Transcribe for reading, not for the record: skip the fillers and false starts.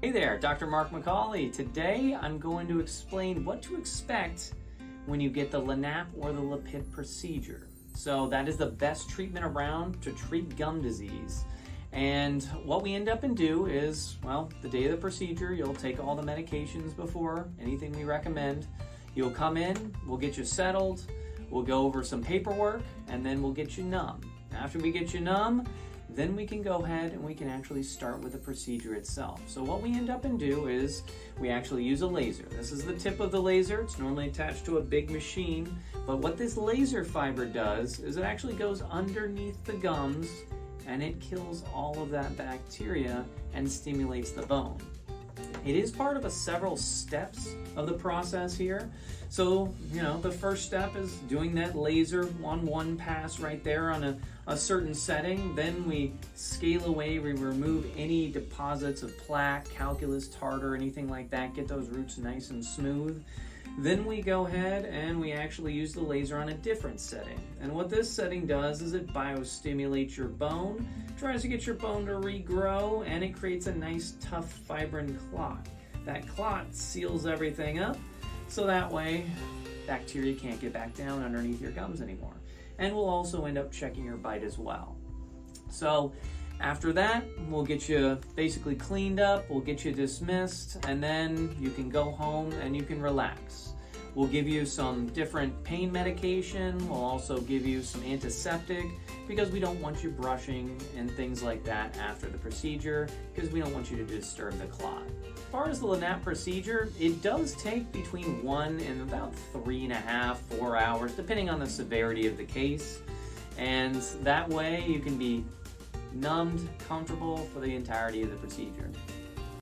Hey there, Dr. Mark McCawley. Today I'm going to explain what to expect when you get the LANAP or the LAPIP procedure. So that is the best treatment around to treat gum disease. And what we end up and do is, well, the day of the procedure, you'll take all the medications before, anything we recommend. You'll come in, we'll get you settled, we'll go over some paperwork, and then we'll get you numb. After we get you numb, then we can go ahead and we can actually start with the procedure itself. So what we end up and do is we actually use a laser. This is the tip of the laser. It's normally attached to a big machine, but what this laser fiber does is it actually goes underneath the gums and it kills all of that bacteria and stimulates the bone. It is part of several steps of the process here. So, the first step is doing that laser on one pass right there on a certain setting. Then we scale away, we remove any deposits of plaque, calculus, tartar, anything like that, get those roots nice and smooth. Then we go ahead and we actually use the laser on a different setting. And what this setting does is it biostimulates your bone, tries to get your bone to regrow, and it creates a nice, tough, vibrant clot. That clot seals everything up, so that way bacteria can't get back down underneath your gums anymore. And we'll also end up checking your bite as well. So after that, we'll get you basically cleaned up, we'll get you dismissed, and then you can go home and you can relax. We'll give you some different pain medication, we'll also give you some antiseptic, because we don't want you brushing and things like that after the procedure, because we don't want you to disturb the clot. As far as the LANAP procedure, it does take between 1 and about 3.5, 4 hours, depending on the severity of the case. And that way you can be numbed, comfortable for the entirety of the procedure.